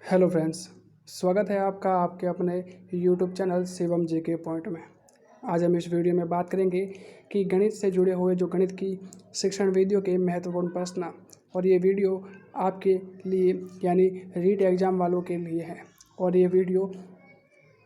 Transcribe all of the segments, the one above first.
Hello friends, स्वागत है आपका आपके अपने यूट्यूब चैनल शिवम जेके पॉइंट में। आज हम इस वीडियो में बात करेंगे कि गणित से जुड़े हुए जो गणित की शिक्षण वीडियो के महत्वपूर्ण प्रश्न, और ये वीडियो आपके लिए यानी रीट एग्ज़ाम वालों के लिए है। और ये वीडियो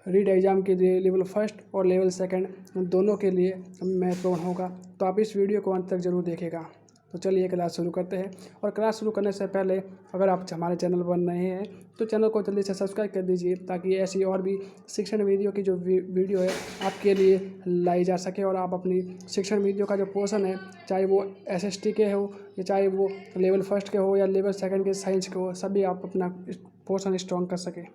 रीट एग्ज़ाम के लिए लेवल फर्स्ट और लेवल सेकंड दोनों के लिए महत्वपूर्ण होगा, तो आप इस वीडियो को अंत तक ज़रूर देखेगा। तो चलिए क्लास शुरू करते हैं। और क्लास शुरू करने से पहले अगर आप हमारे चैनल पर नए हैं तो चैनल को जल्दी से सब्सक्राइब कर दीजिए, ताकि ऐसी और भी शिक्षण वीडियो की जो वीडियो है आपके लिए लाई जा सके, और आप अपनी शिक्षण वीडियो का जो पोर्शन है, चाहे वो एसएसटी के हो या चाहे वो लेवल फर्स्ट के हो या लेवल सेकंड के साइंस के हो, सभी आप अपना पोर्शन स्ट्रॉन्ग कर सकें।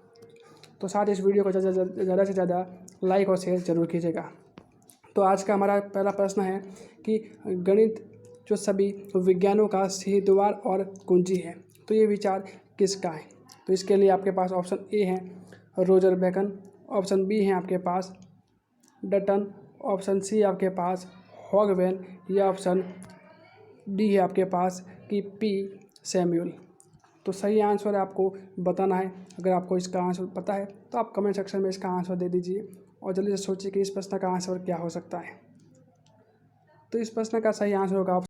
तो साथ इस वीडियो को ज़्यादा से ज़्यादा लाइक और शेयर ज़रूर कीजिएगा। तो आज का हमारा पहला प्रश्न है कि गणित जो सभी विज्ञानों का सीधी द्वार और कुंजी है, तो ये विचार किसका है? तो इसके लिए आपके पास ऑप्शन ए है रोजर बेकन, ऑप्शन बी है आपके पास डटन, ऑप्शन सी आपके पास हॉगवेल, या ऑप्शन डी है आपके पास कि पी सैमुअल। तो सही आंसर आपको बताना है। अगर आपको इसका आंसर पता है तो आप कमेंट सेक्शन में इसका आंसर दे दीजिए, और जल्दी से सोचिए कि इस प्रश्न का आंसर क्या हो सकता है। तो इस प्रश्न का सही आंसर होगा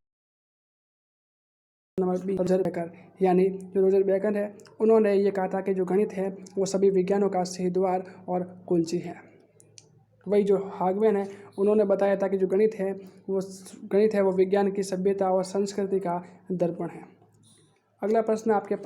नंबर बी रोजर बेकर। यानी जो रोजर बेकर है, उन्होंने ये कहा था कि जो गणित है वो सभी विज्ञानों का सही द्वार और कुंजी है। वही जो हागवेन है, उन्होंने बताया था कि जो गणित है वो विज्ञान की सभ्यता और संस्कृति का दर्पण है। अगला प्रश्न आपके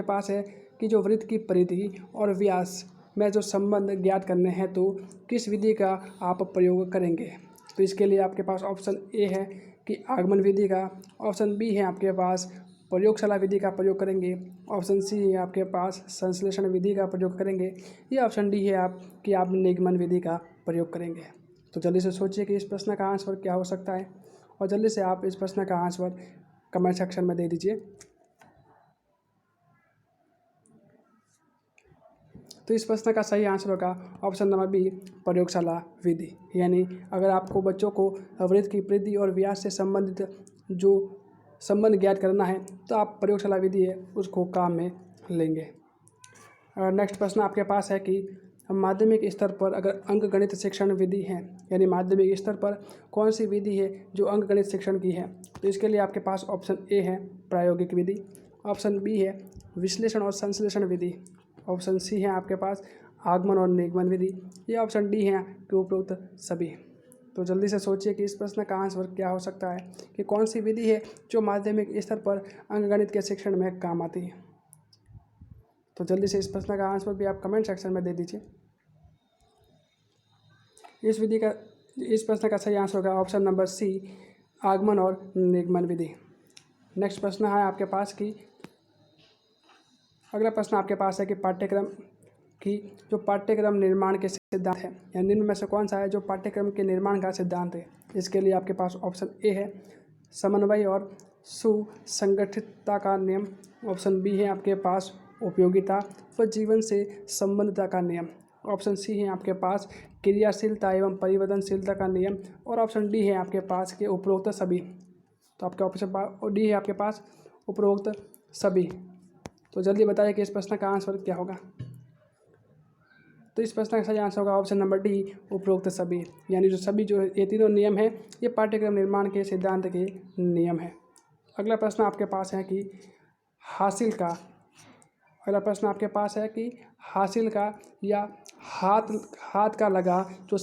पास है कि जो वृत्त की परिधि और व्यास में जो संबंध ज्ञात करने हैं, तो किस विधि का आप प्रयोग करेंगे? तो इसके लिए आपके पास ऑप्शन ए है कि आगमन विधि का, ऑप्शन बी है आपके पास प्रयोगशाला विधि का प्रयोग करेंगे, ऑप्शन सी है आपके पास संश्लेषण विधि का प्रयोग करेंगे, या ऑप्शन डी है आप निगमन विधि का प्रयोग करेंगे। तो जल्दी से सोचिए कि इस प्रश्न का आंसर क्या हो सकता है, और जल्दी से आप इस प्रश्न का आंसर कमेंट सेक्शन में दे दीजिए। तो इस प्रश्न का सही आंसर होगा ऑप्शन नंबर बी प्रयोगशाला विधि। यानी अगर आपको बच्चों को वृत्त की परिधि और व्यास से संबंधित जो संबंध ज्ञात करना है, तो आप प्रयोगशाला विधि है उसको काम में लेंगे। नेक्स्ट प्रश्न आपके पास है कि माध्यमिक स्तर पर अगर अंकगणित शिक्षण विधि है, यानी माध्यमिक स्तर पर कौन सी विधि है जो अंकगणित शिक्षण की है? तो इसके लिए आपके पास ऑप्शन ए है प्रायोगिक विधि, ऑप्शन बी है विश्लेषण और संश्लेषण विधि, ऑप्शन सी है आपके पास आगमन और निगमन विधि, या ऑप्शन डी है कि उपरोक्त सभी। तो जल्दी से सोचिए कि इस प्रश्न का आंसर क्या हो सकता है, कि कौन सी विधि है जो माध्यमिक स्तर पर अंकगणित के शिक्षण में काम आती है। तो जल्दी से इस प्रश्न का आंसर भी आप कमेंट सेक्शन में दे दीजिए। इस प्रश्न का सही आंसर होगा ऑप्शन नंबर सी आगमन और निगमन विधि। नेक्स्ट प्रश्न है आपके पास कि अगला प्रश्न आपके पास है कि पाठ्यक्रम निर्माण के सिद्धांत है, या निम्न में से कौन सा है जो पाठ्यक्रम के निर्माण का सिद्धांत है? इसके लिए आपके पास ऑप्शन ए है समन्वय और सुसंगठितता का नियम, ऑप्शन बी है आपके पास उपयोगिता व जीवन से संबंधता का नियम, ऑप्शन सी है आपके पास क्रियाशीलता एवं परिवर्तनशीलता का नियम, और ऑप्शन डी है आपके पास के उपरोक्त सभी। तो आपके ऑप्शन डी है आपके पास उपरोक्त सभी। तो जल्दी बताइए कि इस प्रश्न का आंसर क्या होगा। तो इस प्रश्न का सही आंसर होगा ऑप्शन नंबर डी उपरोक्त सभी। यानी जो ये तीनों नियम हैं, ये पाठ्यक्रम निर्माण के सिद्धांत के नियम हैं। अगला प्रश्न आपके पास है कि हासिल का या हाथ का लगा जो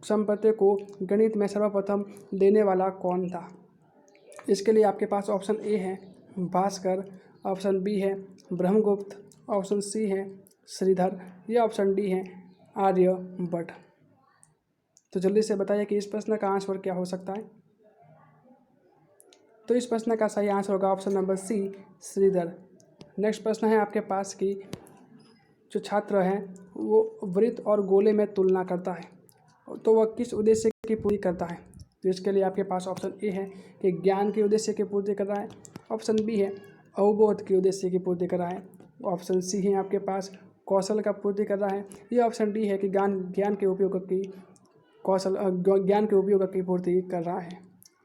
संप्रत्यय को गणित में सर्वप्रथम देने वाला कौन था? इसके लिए आपके पास ऑप्शन ए है भास्कर, ऑप्शन बी है ब्रह्मगुप्त, ऑप्शन सी है श्रीधर, या ऑप्शन डी है आर्यभट्ट। तो जल्दी से बताइए कि इस प्रश्न का आंसर क्या हो सकता है। तो इस प्रश्न का सही आंसर होगा option number C Sridhar. Next प्रश्न है आपके पास कि जो छात्र है वो वृत्त और गोले में तुलना करता है, तो वह किस उद्देश्य की पूर्ति करता है? तो इसके लिए आपके पास ऑप्शन ए है कि ज्ञान के उद्देश्य की पूर्ति कर रहा है, ऑप्शन बी है अवबोध के उद्देश्य की पूर्ति कर रहा है, ऑप्शन सी है आपके पास कौशल का पूर्ति कर रहा है, या ऑप्शन डी है कि ज्ञान के उपयोग की पूर्ति कर रहा है।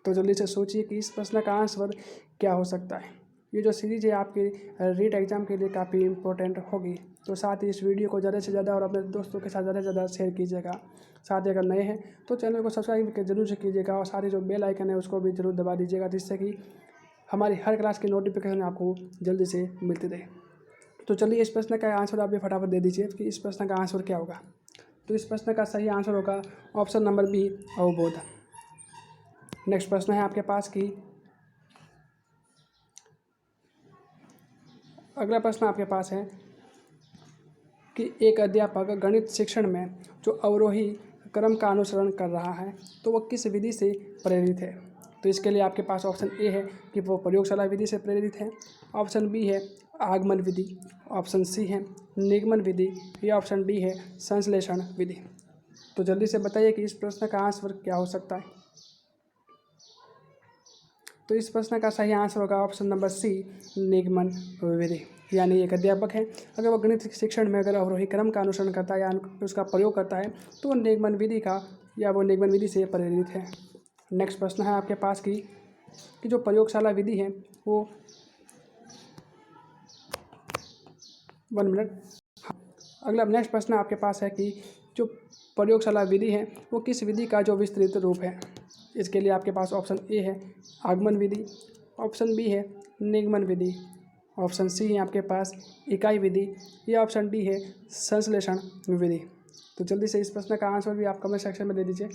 तो जल्दी से सोचिए कि इस प्रश्न का आंसर क्या हो सकता है। ये जो सीरीज़ है आपके रीट एग्ज़ाम के लिए काफ़ी इम्पोर्टेंट होगी। तो साथ ही इस वीडियो को ज़्यादा से ज़्यादा और अपने दोस्तों के साथ ज़्यादा से ज़्यादा शेयर कीजिएगा। साथ ही अगर नए हैं तो चैनल को सब्सक्राइब ज़रूर से कीजिएगा और साथ ही जो बेल आइकन है उसको भी ज़रूर दबा दीजिएगा, जिससे कि हमारी हर क्लास की नोटिफिकेशन आपको जल्दी से मिलती रहे। तो चलिए इस प्रश्न का आंसर आप भी फटाफट दे दीजिए कि इस प्रश्न का आंसर क्या होगा। तो इस प्रश्न का सही आंसर होगा ऑप्शन नंबर बी, अवबोध। नेक्स्ट प्रश्न है आपके पास कि अगला प्रश्न आपके पास है कि एक अध्यापक गणित शिक्षण में जो अवरोही क्रम का अनुसरण कर रहा है तो वह किस विधि से प्रेरित है। तो इसके लिए आपके पास ऑप्शन ए है कि वो प्रयोगशाला विधि से प्रेरित है, ऑप्शन बी है आगमन विधि, ऑप्शन सी है निगमन विधि या ऑप्शन डी है संश्लेषण विधि। तो जल्दी से बताइए कि इस प्रश्न का आंसर क्या हो सकता है। तो इस प्रश्न का सही आंसर होगा ऑप्शन नंबर सी, निगमन विधि। यानी एक अध्यापक है, अगर वो गणित शिक्षण में अगर अवरोही क्रम का अनुसरण करता है या उसका प्रयोग करता है तो वो निगमन विधि का या वो निगमन विधि से प्रेरित है। नेक्स्ट प्रश्न है आपके पास कि जो प्रयोगशाला विधि है वो 1 मिनट। अगला नेक्स्ट प्रश्न आपके पास है कि जो प्रयोगशाला विधि है वो किस विधि का जो विस्तृत रूप है। इसके लिए आपके पास ऑप्शन ए है आगमन विधि, ऑप्शन बी है निगमन विधि, ऑप्शन सी है आपके पास इकाई विधि या ऑप्शन डी है संश्लेषण विधि। तो जल्दी से इस प्रश्न का आंसर भी आप कमेंट सेक्शन में दे दीजिए।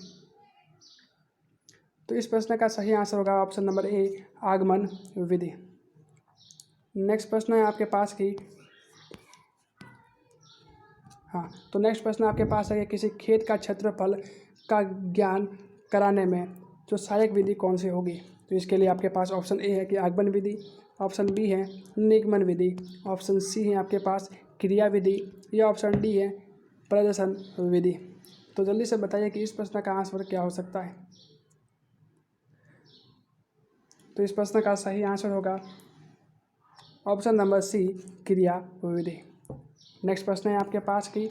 तो इस प्रश्न का सही आंसर होगा ऑप्शन नंबर ए, आगमन विधि। नेक्स्ट प्रश्न है आपके पास कि तो नेक्स्ट प्रश्न आपके पास है कि किसी खेत का क्षेत्रफल का ज्ञान कराने में जो सहायक विधि कौन सी होगी। तो इसके लिए आपके पास ऑप्शन ए है कि आगमन विधि, ऑप्शन बी है निगमन विधि, ऑप्शन सी है आपके पास क्रिया विधि या ऑप्शन डी है प्रदर्शन विधि। तो जल्दी से बताइए कि इस प्रश्न का आंसर क्या हो सकता है। तो इस प्रश्न का सही आंसर होगा ऑप्शन नंबर सी, क्रिया विधि। नेक्स्ट प्रश्न है आपके पास कि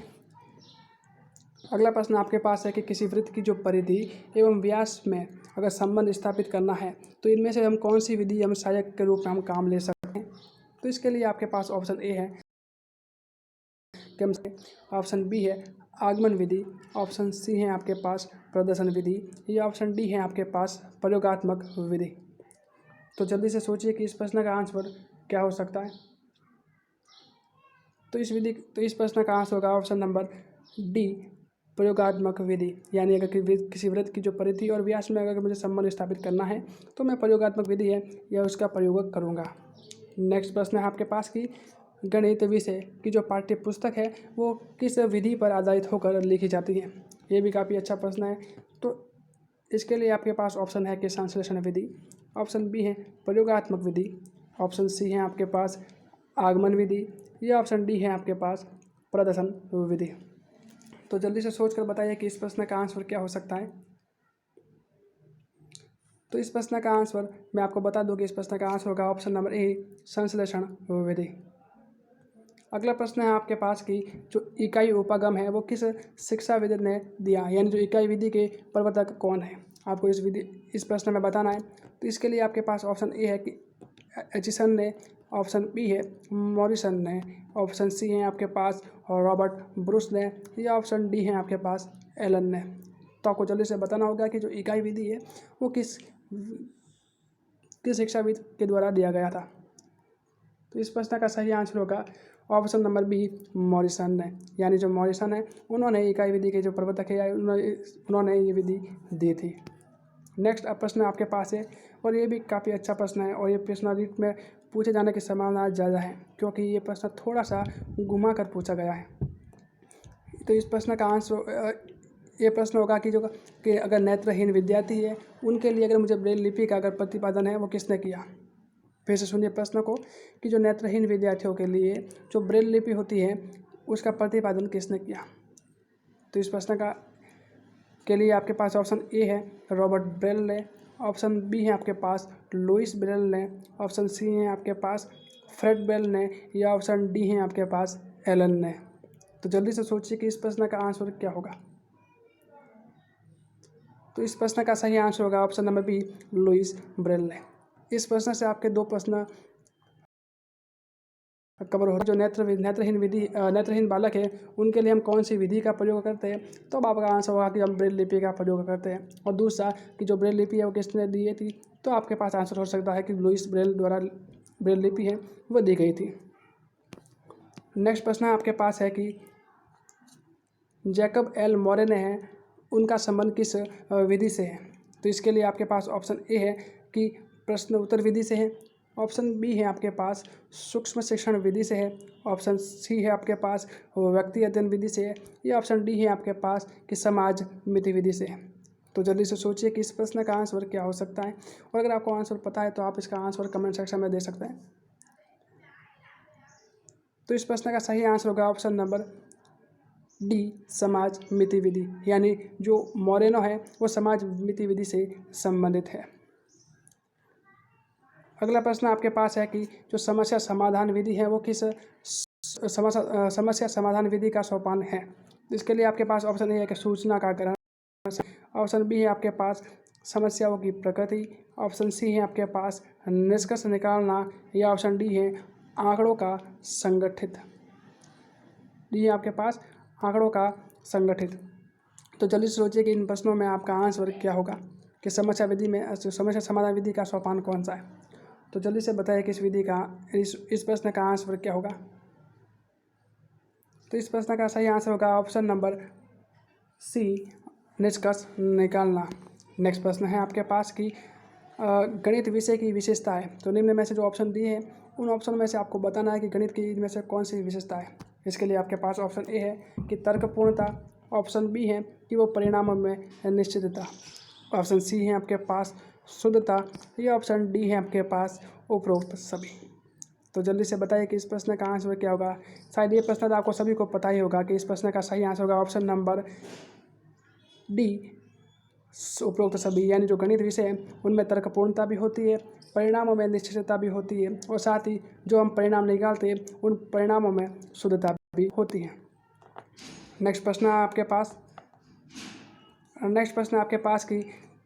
अगला प्रश्न आपके पास है कि किसी वृत्त की जो परिधि एवं व्यास में अगर संबंध स्थापित करना है तो इनमें से हम कौन सी विधि हम सहायक के रूप में हम काम ले सकते हैं। तो इसके लिए आपके पास ऑप्शन ए है, ऑप्शन बी है आगमन विधि, ऑप्शन सी है आपके पास प्रदर्शन विधि या ऑप्शन डी है आपके पास प्रयोगात्मक विधि। तो जल्दी से सोचिए कि इस प्रश्न का आंसर क्या हो सकता है। तो इस प्रश्न का आंसर होगा ऑप्शन नंबर डी, प्रयोगात्मक विधि। यानी अगर किसी वृत्त की जो परिधि और व्यास में अगर मुझे संबंध स्थापित करना है तो मैं प्रयोगात्मक विधि है या उसका प्रयोग करूँगा। नेक्स्ट प्रश्न है आपके पास कि गणित विषय की जो पाठ्य पुस्तक है वो किस विधि पर आधारित होकर लिखी जाती है। ये भी काफ़ी अच्छा प्रश्न है। तो इसके लिए आपके पास ऑप्शन है कि संश्लेषण विधि, ऑप्शन बी है प्रयोगात्मक विधि, ऑप्शन सी है आपके पास आगमन विधि या ऑप्शन डी है आपके पास प्रदर्शन विधि। तो जल्दी से सोच कर बताइए कि इस प्रश्न का आंसर क्या हो सकता है। तो इस प्रश्न का आंसर मैं आपको बता दूं कि इस प्रश्न का आंसर होगा ऑप्शन नंबर ए, संश्लेषण विधि। अगला प्रश्न है आपके पास कि जो इकाई उपागम है वो किस शिक्षाविद ने दिया, यानी जो इकाई विधि के प्रवर्तक कौन है, आपको इस प्रश्न में बताना है। तो इसके लिए आपके पास ऑप्शन ए है कि एचिसन ने, ऑप्शन बी है मॉरिसन ने, ऑप्शन सी है आपके पास रॉबर्ट ब्रूस ने या ऑप्शन डी है आपके पास एलन ने। तो आपको जल्दी से बताना होगा कि जो इकाई विधि है वो किस शिक्षाविद के द्वारा दिया गया था। तो इस प्रश्न का सही आंसर होगा ऑप्शन नंबर बी, मॉरिसन ने। यानी जो मॉरिसन है उन्होंने इकाई विधि के जो प्रवर्तक है उन्होंने ये विधि दी थी। नेक्स्ट प्रश्न आपके पास है और ये भी काफ़ी अच्छा प्रश्न है और ये प्रश्न रीट में पूछे जाने की संभावना ज़्यादा है क्योंकि ये प्रश्न थोड़ा सा घुमा कर पूछा गया है। तो इस प्रश्न का आंसर ये प्रश्न होगा कि अगर नेत्रहीन विद्यार्थी है उनके लिए अगर मुझे ब्रेल लिपि का अगर प्रतिपादन है वो किसने किया। फिर से सुनिए प्रश्न को कि जो नेत्रहीन विद्यार्थियों के लिए जो ब्रेल लिपि होती है उसका प्रतिपादन किसने किया। तो इस प्रश्न के लिए आपके पास ऑप्शन ए है रॉबर्ट ब्रेल ने, ऑप्शन बी है आपके पास लुइस ब्रेल ने, ऑप्शन सी है आपके पास फ्रेड ब्रेल ने या ऑप्शन डी है आपके पास एलन ने। तो जल्दी से सोचिए कि इस प्रश्न का आंसर क्या होगा। तो इस प्रश्न का सही आंसर होगा option number B, Louis Braille. इस प्रश्न से आपके 2 प्रश्न कवर हो। जो नेत्रहीन बालक है उनके लिए हम कौन सी विधि का प्रयोग करते हैं, तो अब आपका आंसर होगा कि हम ब्रेल लिपि का प्रयोग करते हैं। और दूसरा कि जो ब्रेल लिपि है वो किसने दी थी, तो आपके पास आंसर हो सकता है कि लुईस ब्रेल द्वारा ब्रेल लिपि है वो दी गई थी। नेक्स्ट प्रश्न आपके पास है कि जैकब एल मोरेने है उनका संबंध किस विधि से है, तो इसके लिए आपके पास ऑप्शन ए है कि प्रश्न उत्तर विधि से है, ऑप्शन बी है आपके पास सूक्ष्म शिक्षण विधि से है, ऑप्शन सी है आपके पास व्यक्ति अध्ययन विधि से है, या ऑप्शन डी है आपके पास कि समाज मिति विधि से है। तो जल्दी से सोचिए कि इस प्रश्न का आंसर क्या हो सकता है, और अगर आपको आंसर पता है तो आप इसका आंसर कमेंट सेक्शन में दे सकते हैं। तो इस प्रश्न का सही आंसर होगा ऑप्शन नंबर डी, समाज मिति विधि, यानी जो मोरेनो है वो समाज मिति विधि से संबंधित है। अगला प्रश्न आपके पास है कि जो समस्या समाधान विधि है वो किस समस्या समाधान विधि का सोपान है। इसके लिए आपके पास ऑप्शन ए है कि सूचना का ग्रहण, ऑप्शन बी है आपके पास समस्याओं की प्रकृति, ऑप्शन सी है आपके पास निष्कर्ष निकालना, या ऑप्शन डी है आंकड़ों का संगठित। डी है आपके पास आंकड़ों का संगठित। तो जल्दी से सोचिए कि इन प्रश्नों में आपका आंसर क्या होगा, कि समस्या विधि में समस्या समाधान विधि का सोपान कौन सा है। तो जल्दी से बताइए कि इस प्रश्न का आंसर क्या होगा। तो इस प्रश्न का सही आंसर होगा ऑप्शन नंबर सी, निष्कर्ष निकालना। नेक्स्ट प्रश्न है आपके पास कि गणित विषय की विशेषता है। तो निम्न में से जो ऑप्शन दिए हैं उन ऑप्शन में से आपको बताना है कि गणित की इनमें से कौन सी विशेषता है। इसके लिए आपके पास ऑप्शन ए है कि तर्कपूर्णता, ऑप्शन बी है कि वो परिणामों में निश्चितता, ऑप्शन सी है आपके पास शुद्धता, या ऑप्शन डी है आपके पास उपरोक्त सभी। तो जल्दी से बताइए कि इस प्रश्न का आंसर क्या होगा। शायद ये प्रश्न तो आपको सभी को पता ही होगा कि इस प्रश्न का सही आंसर होगा ऑप्शन नंबर डी, उपरोक्त सभी, यानी जो गणित विषय है उनमें तर्कपूर्णता भी होती है, परिणामों में निश्चितता भी होती है, और साथ ही जो हम परिणाम निकालते हैं उन परिणामों में शुद्धता भी होती है। नेक्स्ट प्रश्न आपके पास की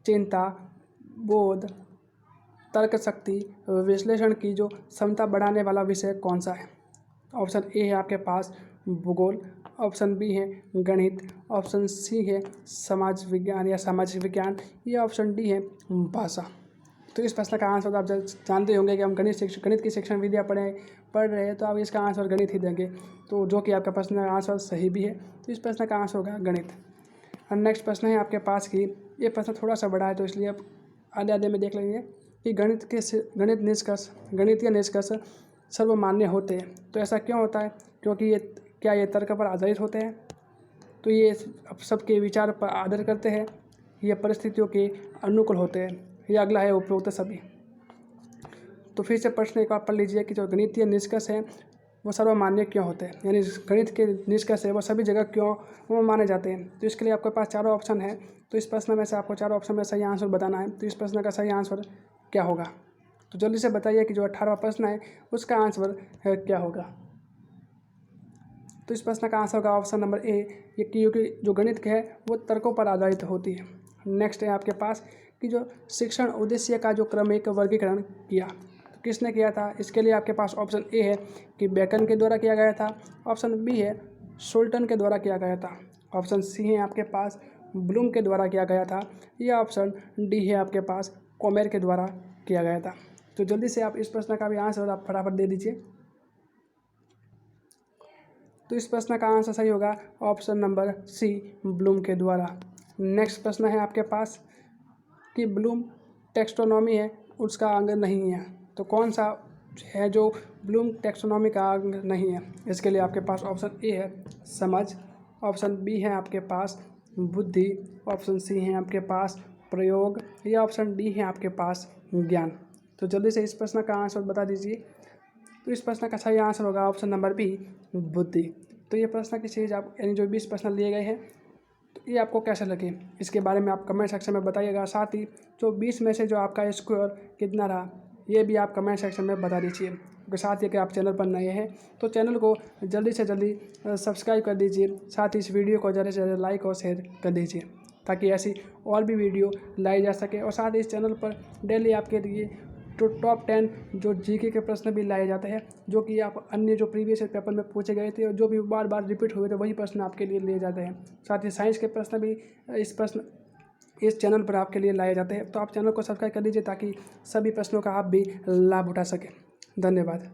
चिंता, बोध, तर्क शक्ति, विश्लेषण की जो क्षमता बढ़ाने वाला विषय कौन सा है। ऑप्शन ए है आपके पास भूगोल, ऑप्शन बी है गणित, ऑप्शन सी है समाज विज्ञान या सामाजिक विज्ञान, या ऑप्शन डी है भाषा। तो इस प्रश्न का आंसर आप जानते होंगे कि हम गणित की शिक्षण विधियाँ पढ़ रहे हैं, तो आप इसका आंसर गणित ही देंगे, तो जो कि आपका प्रश्न का आंसर सही भी है। तो इस प्रश्न का आंसर होगा गणित। और नेक्स्ट प्रश्न है आपके पास कि ये प्रश्न थोड़ा सा बड़ा है, तो इसलिए आप आधे में देख लेंगे कि गणितीय निष्कर्ष सर्वमान्य होते हैं। तो ऐसा क्यों होता है, क्योंकि ये तर्क पर आधारित होते हैं, तो ये सबके विचार पर आधार करते हैं, ये परिस्थितियों के अनुकूल होते हैं, या अगला है उपरोक्त सभी। तो फिर से प्रश्न एक बार पढ़ लीजिए कि जो गणितीय निष्कर्ष हैं वो सर्वमान्य क्यों होते हैं, यानी गणित के निष्कर्ष है वो सभी जगह क्यों वो माने जाते हैं। तो इसके लिए आपके पास चारों ऑप्शन है, तो इस प्रश्न में से आपको चारों ऑप्शन में सही आंसर बताना है। तो इस प्रश्न का सही आंसर क्या होगा, तो जल्दी से बताइए कि जो 18वां प्रश्न है उसका आंसर क्या होगा। तो इस प्रश्न का आंसर होगा ऑप्शन नंबर ए, ये क्योंकि जो गणित है वो तर्कों पर आधारित होती है। नेक्स्ट है आपके पास कि जो शिक्षण उद्देश्य का जो क्रमिक वर्गीकरण किया, तो किसने किया था। इसके लिए आपके पास ऑप्शन ए है कि बेकन के द्वारा किया गया था, ऑप्शन बी है शोल्टन के द्वारा किया गया था, ऑप्शन सी है आपके पास ब्लूम के द्वारा किया गया था, या ऑप्शन डी है आपके पास कॉमेर के द्वारा किया गया था। तो जल्दी से आप इस प्रश्न का भी आंसर आप फटाफट दे दीजिए। तो इस प्रश्न का आंसर सही होगा ऑप्शन नंबर सी, ब्लूम के द्वारा। नेक्स्ट प्रश्न है आपके पास कि ब्लूम टेक्सोनॉमी है उसका अंग नहीं है, तो कौन सा है जो ब्लूम टेक्सोनॉमी का अंग नहीं है। इसके लिए आपके पास ऑप्शन ए है समझ, ऑप्शन बी है आपके पास बुद्धि, ऑप्शन सी है आपके पास प्रयोग, या ऑप्शन डी है आपके पास ज्ञान। तो जल्दी से इस प्रश्न का आंसर बता दीजिए। तो इस प्रश्न का सही आंसर होगा ऑप्शन नंबर बी, बुद्धि। तो ये प्रश्न की सीरीज आप यानी जो 20 प्रश्न लिए गए हैं, तो ये आपको कैसे लगे इसके बारे में आप कमेंट सेक्शन में बताइएगा। साथ ही जो 20 में से जो आपका स्कोर कितना रहा ये भी आप कमेंट सेक्शन में बता दीजिए। साथ ही अगर आप चैनल पर नए हैं तो चैनल को जल्दी से जल्दी सब्सक्राइब कर दीजिए। साथ ही इस वीडियो को ज़्यादा से ज़्यादा लाइक और शेयर कर दीजिए। ताकि ऐसी और भी वीडियो लाई जा सके। और साथ ही इस चैनल पर डेली आपके लिए तो टॉप 10 जो जीके के प्रश्न भी लाए जाते हैं, जो कि आप अन्य जो प्रीवियस ईयर पेपर में पूछे गए थे और जो भी बार बार रिपीट हुए थे, वही प्रश्न आपके लिए लिए जाते हैं। साथ ही साइंस के प्रश्न भी इस चैनल पर आपके लिए लाए जाते हैं। तो आप चैनल को सब्सक्राइब कर लीजिए ताकि सभी प्रश्नों का आप भी लाभ उठा सकें। धन्यवाद।